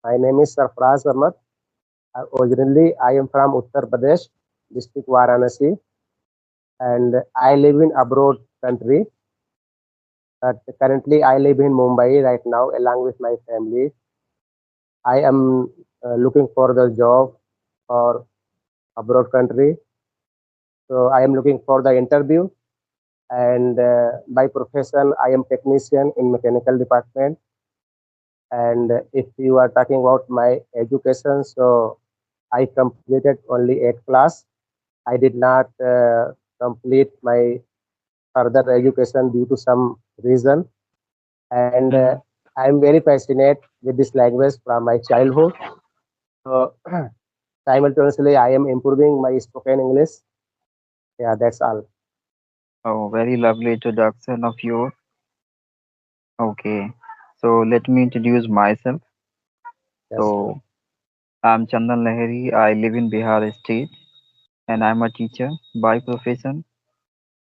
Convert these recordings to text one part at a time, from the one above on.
My name is Sarfraz Ahmad. Originally, I am from Uttar Pradesh, district Varanasi, and I live in abroad country. But currently, I live in Mumbai right now, along with my family. I am looking for the job for abroad country. So I am looking for the interview. And by profession, I am technician in mechanical department. And if you are talking about my education, so I completed only 8th class. I did not complete my further education due to some reason. And Mhm. I am very passionate with this language from my childhood. So simultaneously, I am improving my spoken English. Yeah, that's all. Oh, very lovely introduction of yours. Okay, so let me introduce myself. Yes, sir. So I'm Chandan Lahiri. I live in Bihar state and I'm a teacher by profession.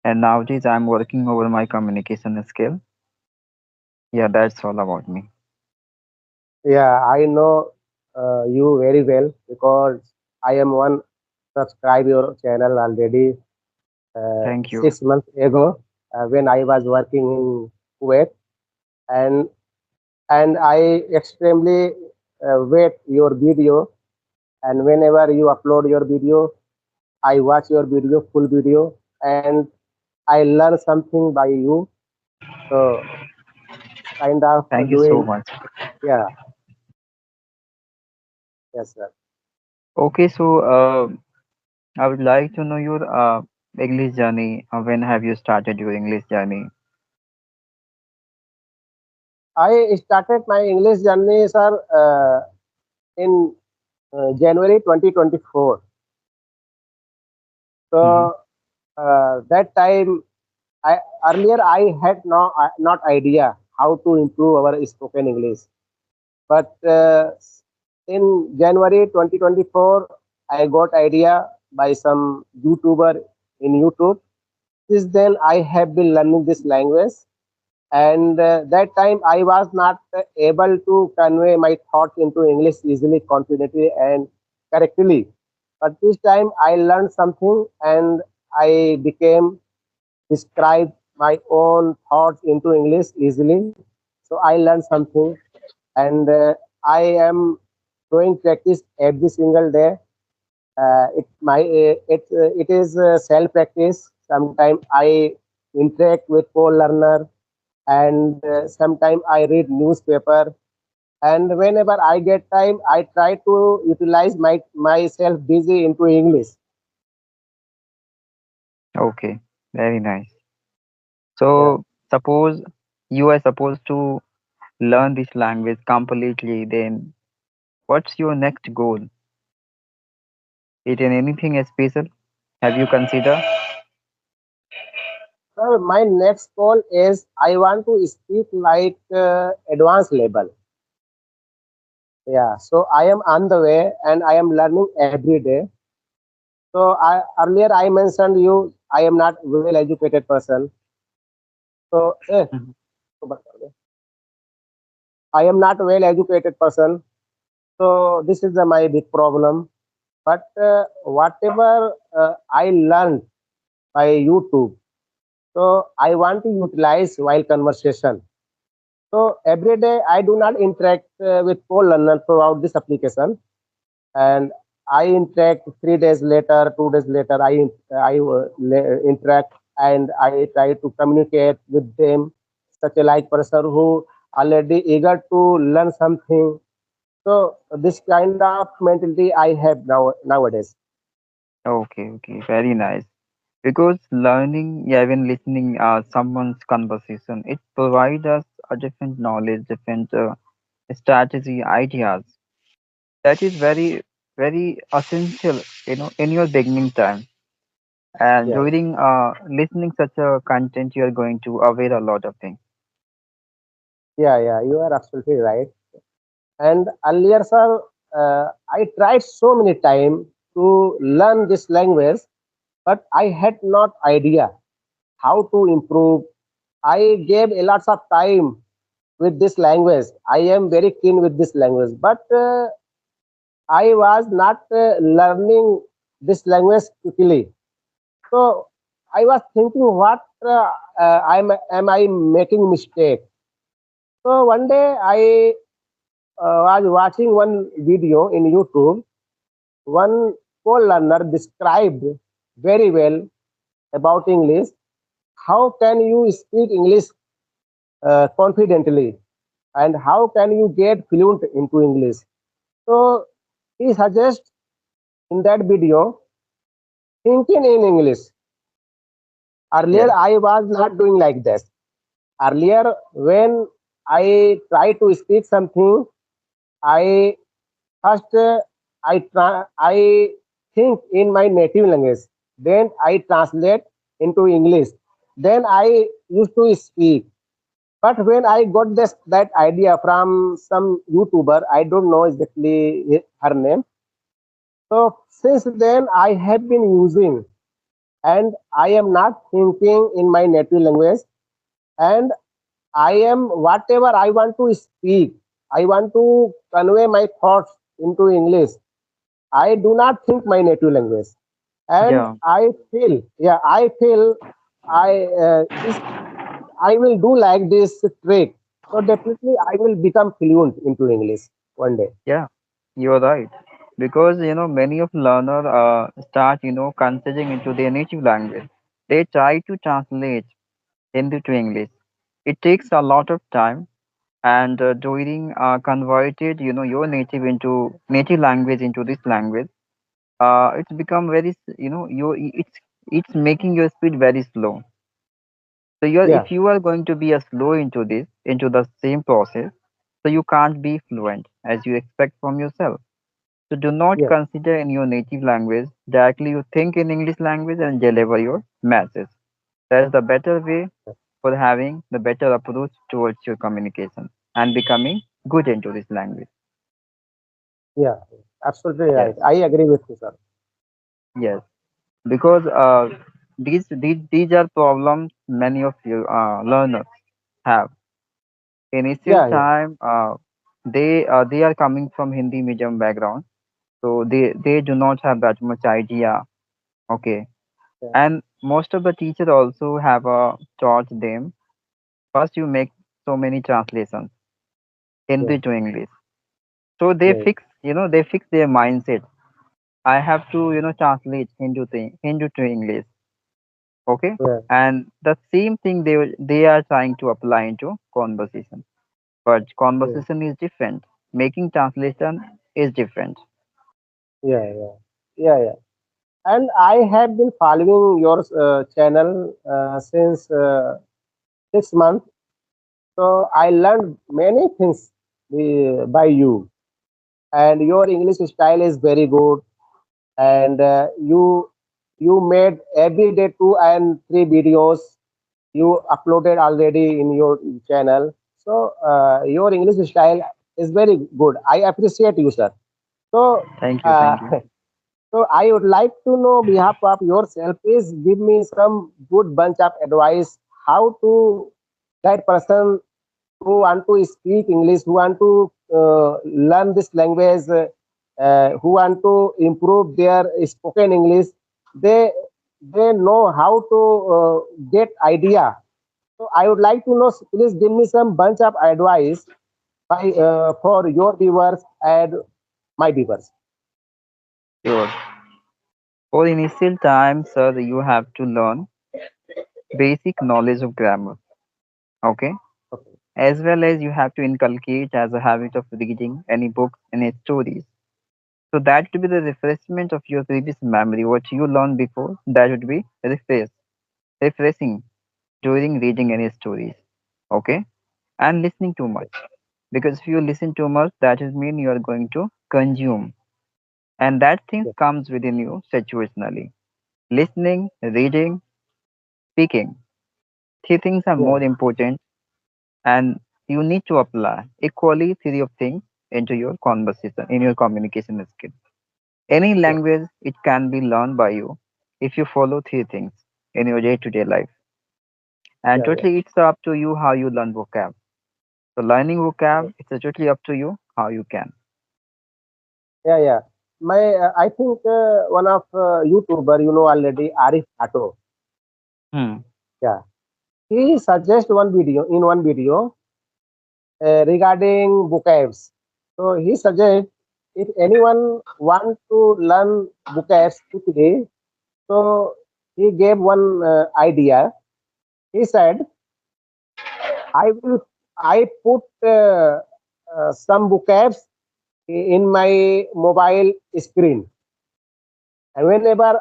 And nowadays I'm working over my communication skill. Yeah, that's all about me. Yeah, I know you very well because I am one subscribe your channel already Thank you. 6 months ago when I was working in Kuwait, and I extremely wait your video, and whenever you upload your video, I watch your video, full video, and I learn something by you. So kind of Thank you so doing, much. yeah, yes, sir. Okay, so I would like to know your English journey. When have you started your English journey? I started my English journey, sir, in January 2024. Hmm. So that time, I earlier I had not idea how to improve our spoken English. But in January 2024, I got idea by some YouTuber in YouTube. Since then, I have been learning this language, and that time I was not able to convey my thoughts into English easily, confidently, and correctly. But this time, I learned something, and I became describe my own thoughts into English easily. So I learned something, and I am doing practice every single day. It is self practice. Sometimes I interact with co-learner, and sometimes I read newspaper. And whenever I get time, I try to utilize myself busy into English. Okay, very nice. Yeah, So suppose you are supposed to learn this language completely, then what's your next goal? It in anything special? Have you considered? so my next goal is I want to speak like advanced level. Yeah, so I am on the way and I am learning every day. So earlier I mentioned you I am not well educated person. So Mhm. I am not well educated person. So this is my big problem. But whatever I learned by YouTube, so I want to utilize while conversation. So every day I do not interact with co-learner throughout this application, and I interact 3 days later, 2 days later. Interact and I try to communicate with them, such a like person who already eager to learn something. So this kind of mentality I have nowadays. Okay, okay, very nice. Because learning, yeah, even listening someone's conversation, it provides us a different knowledge, different strategy, ideas. That is very, very essential, in your beginning time. And Yeah, during listening such a content, you are going to aware a lot of things. yeah. You are absolutely right. And earlier, sir, I tried so many times to learn this language, but I had not idea how to improve. I gave a lots of time with this language. I am very keen with this language, but I was not learning this language quickly. So I was thinking, what am I making mistake? So one day I was watching one video in YouTube. One co-learner described very well about English. How can you speak English confidently, and how can you get fluent into English? So he suggests in that video thinking in English. Earlier, Yes. I was not doing like this. Earlier, when I try to speak something, I first I think in my native language. Then I translate into English. Then I used to speak. But when I got this that idea from some YouTuber, I don't know exactly her name. So since then, I have been using, and I am not thinking in my native language, and I am whatever I want to speak. I want to convey my thoughts into English. I do not think my native language, and Yeah. I feel, yeah, I feel if I will do like this trick, so definitely I will become fluent into English one day. Yeah. You're right. Because many of learner start considering into their native language. They try to translate Hindi to English. It takes a lot of time, and during converted your native language into this language, it's become very it's making your speed very slow. So Yeah, if you are going to be a slow into the same process, so you can't be fluent as you expect from yourself. So do not yeah, consider in your native language. Directly you think in English language and deliver your message. That is the better way for having the better approach towards your communication and becoming good into this language. yeah. Absolutely Yes, right. I agree with you, sir. yes. Because these are problems many of you learners have. Initial Yeah, yeah, time, they are coming from Hindi medium background, so they do not have that much idea. Okay, yeah, and most of the teachers also have taught them first you make so many translations yeah, Hindi to English. So they yeah, fix their mindset. I have to translate Hindu to English. Okay, yeah, and the same thing they are trying to apply into conversation. But yeah, conversation is different. Making translation is different. yeah, yeah, yeah, yeah. And I have been following your channel since 6 months. So I learned many things by you, and your English style is very good. And you made every day 2 and 3 videos. You uploaded already in your channel. So your English style is very good. I appreciate you, sir. So Thank you, uh, thank you. so I would like to know behalf of yourself. Please give me some good bunch of advice how to that person who want to speak English, who want to learn this language, who want to improve their spoken English. They they know how to get idea. So I would like to know. Please give me some bunch of advice for your viewers and my viewers. Sure. For initial time, sir, you have to learn basic knowledge of grammar. Okay, Okay. as well as you have to inculcate as a habit of reading any books, any stories. So that would be the refreshment of your previous memory. What you learned before, that would be refreshing during reading any stories. Okay, and listening too much. Because if you listen too much, that would mean you are going to consume, and that thing Yes. comes within you situationally. Listening, reading, speaking. Three things are Yeah. more important, and you need to apply equally three of things into your conversation, in your communication skill. Any Yeah. language, it can be learned by you if you follow three things in your day-to-day life. And Yeah. Yeah. totally, it's up to you how you learn vocab. So learning Yeah, vocab, it's totally up to you how you can. yeah, yeah. I think one of YouTuber, you know already, Arif Ato. Hmm. Yeah, he suggests one video regarding vocabs. So he suggests if anyone want to learn vocabs quickly, so he gave one idea. He said, "I will I put some vocabs in my mobile screen, and whenever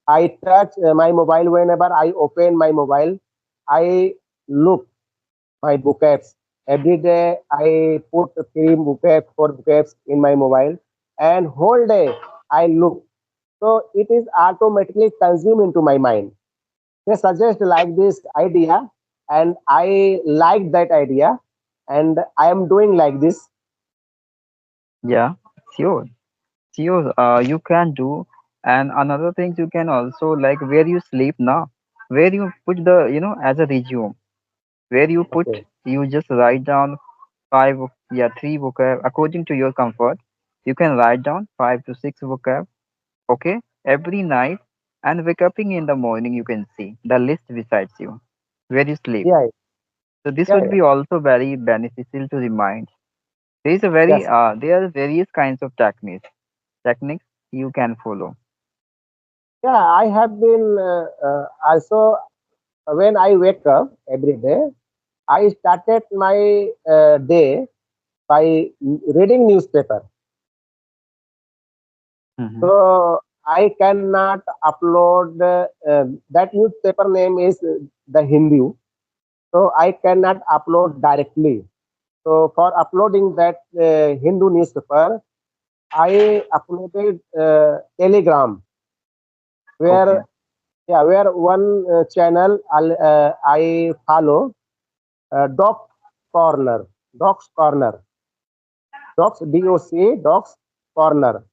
I touch my mobile, whenever I open my mobile, I look my vocabs. Every day I put three vocabs, four vocabs in my mobile, and whole day I look. So it is automatically consumed into my mind. They suggest like this idea, and I like that idea, and I am doing like this. Yeah, sure. Sure, you can do. And another thing you can also like where you sleep now, where you put the, as a resume, where you put, Okay. you just write down yeah, three vocab according to your comfort. You can write down five to six vocab, okay, every night, and wake up in the morning. You can see the list besides you, where you sleep. Yeah. So this Yeah. would Yeah. be also very beneficial to remind. There is a very Yes. there are various kinds of techniques you can follow. Yeah. I have been also when I wake up every day, I started my day by reading newspaper. Hmm. So I cannot upload that newspaper name is the Hindu. So I cannot upload directly. So for uploading that Hindu newspaper, I uploaded Telegram, Okay. where yeah, where one channel I follow, Doc Corner, Doc's Corner, Docs Docs Corner,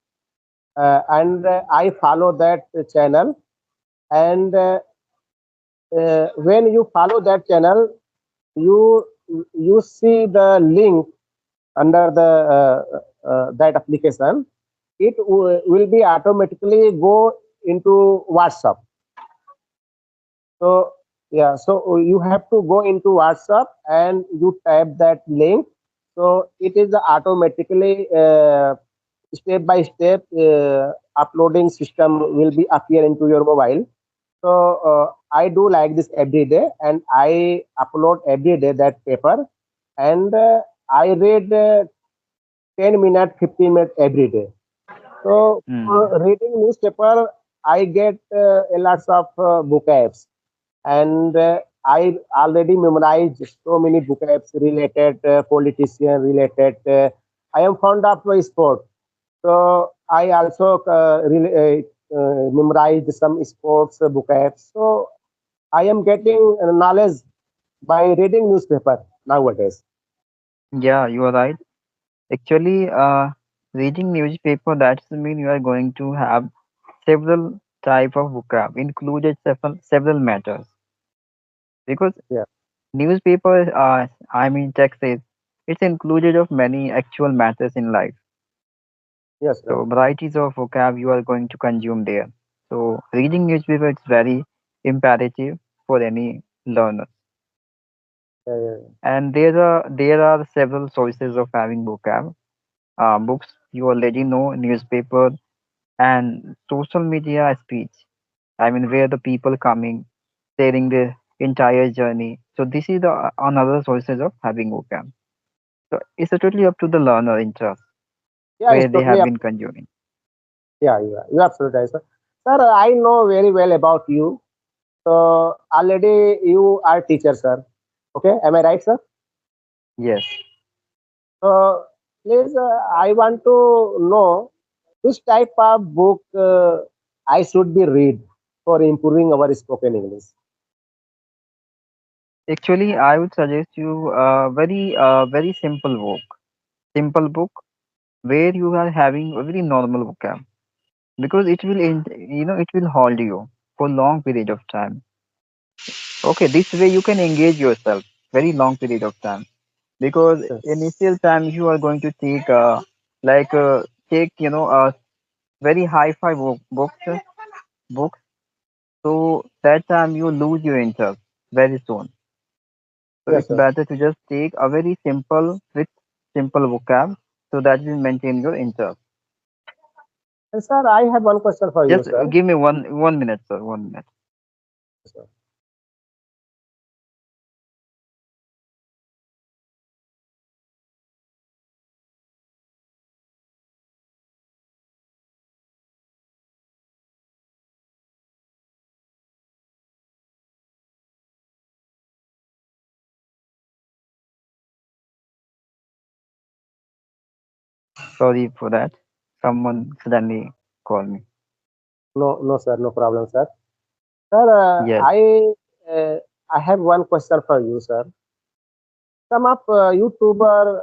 and I follow that channel. And when you follow that channel, you you see the link under the that application. It will be automatically go into WhatsApp. So yeah, so you have to go into WhatsApp and you type that link. So it is automatically step by step uploading system will be appear into your mobile. So I do like this every day, and I upload every day that paper, and I read 10 minutes, 15 minutes every day. So Hmm. for reading newspaper, I get a lots of vocabs, and I already memorized so many vocabs related politician related. I am fond of sport, so I also memorized some sports vocabs. So I am getting knowledge by reading newspaper nowadays. Yeah, you are right. Actually, reading newspaper, that's mean you are going to have several type of vocab, included several matters. Because Yeah. newspaper, I mean text is, it's included of many actual matters in life. Yes, sir. So varieties of vocab you are going to consume there. So reading newspaper is very imperative for any learner. Yeah, yeah, And there are several sources of having vocab. Books, you already know, newspaper, and social media speech. I mean, where the people coming, sharing their entire journey. So this is the another sources of having vocab. So it's totally up to the learner interest yeah. where It's they totally have up. been consuming. Yeah, yeah. You're absolutely right, sir. Sir, I know very well about you. So already you are teacher, sir. Okay, am I right, sir? Yes. So please, I want to know which type of book I should be read for improving our spoken English. Actually, I would suggest you a very simple book where you are having a very normal vocab because it will it will hold you for long period of time. Okay, this way you can engage yourself very long period of time. because Yes, initial time you are going to take like take very high-fi books. So that time you lose your interest very soon. So yes, it's sir. better to just take a very simple with simple vocab so that will maintain your interest. And sir, I have one question for you, Just sir. give me one minute, sir. 1 minute. Yes, sir. Sorry for that. Someone suddenly called me. No, no, sir, no problem, sir. Sir, Yes. uh, I have one question for you, sir. Some of YouTuber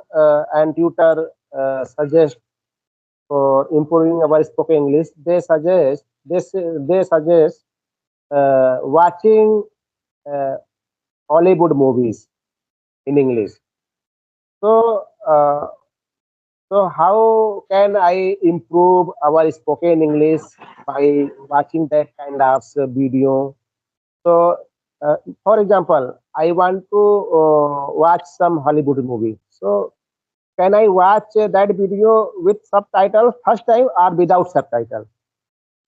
and tutor suggest for improving our spoken English. They suggest watching uh, Hollywood movies in English. So, so how can I improve our spoken English by watching that kind of video? So, for example, I want to watch some Hollywood movie. So, can I watch that video with subtitle first time or without subtitle?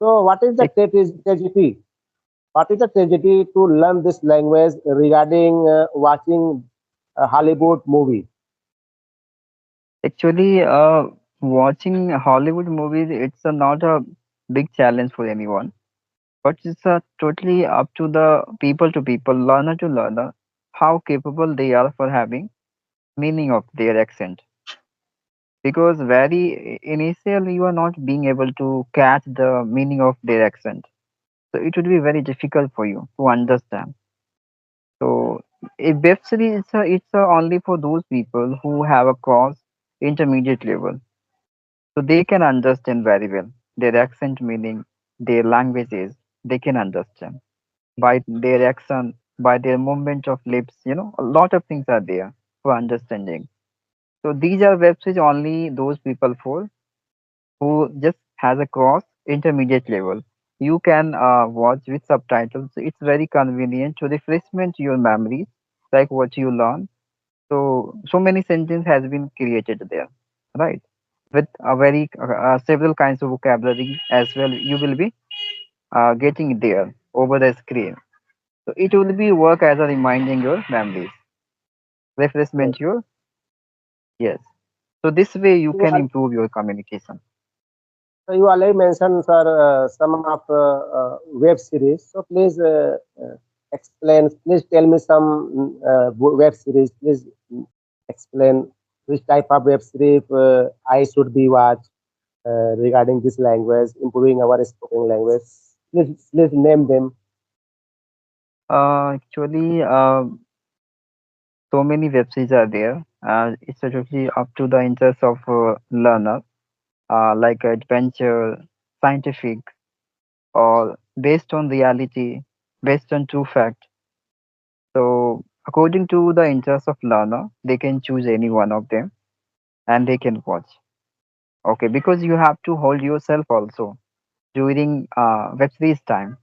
So, what is the Ac- strategy? What is the strategy to learn this language regarding watching a Hollywood movie? Actually, watching Hollywood movies, it's not a big challenge for anyone, but it's totally up to people, learner to learner, how capable they are for having meaning of their accent. Because very initially you are not being able to catch the meaning of their accent, so it would be very difficult for you to understand. So a web series it's only for those people who have a cross intermediate level, so they can understand very well their accent meaning, their languages. They can understand by their accent, by their movement of lips. A lot of things are there for understanding. So these are web series only those people for who just has a cross intermediate level. You can watch with subtitles. It's very convenient to refreshment your memories, like what you learn. So many sentence has been created there, right? With a very several kinds of vocabulary as well. You will be getting it there over the screen. So it will be work as a reminding your memories, Yes. refreshment your yes. So this way you You can al- improve your communication. so you already mentioned, sir, some of web series. So please explain. Please tell me some web series. Please explain which type of web series I should be watch regarding this language, improving our spoken language. Please name them. Actually, so many web series are there. It's totally up to the interest of learner, like adventure, scientific, or based on reality, based on true fact. So according to the interest of learner, they can choose any one of them and they can watch. Okay, because you have to hold yourself also during web series time,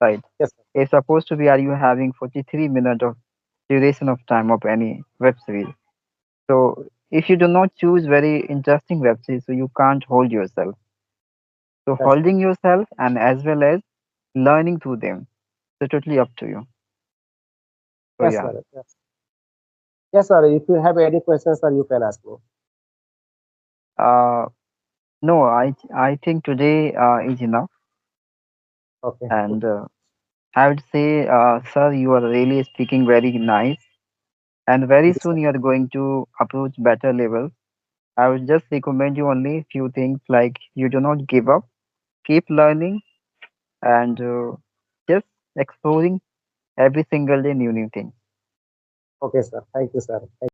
right? Yes, sir. It's supposed to be are you having 43 minutes of duration of time of any web series. So if you do not choose very interesting web series, so you can't hold yourself. So Yes, sir. holding yourself and as well as learning through them. So totally up to you. So Yes, yeah. sir. Yes. Yes, sir. If you have any questions, sir, you can ask me. Uh, no, I think today is enough. Okay. And I would say, sir, you are really speaking very nice. And very Thank you, soon sir. you are going to approach better levels. I would just recommend you only few things like you do not give up, keep learning, and just exploring every single day new things. Okay, sir. Thank you, sir. Thank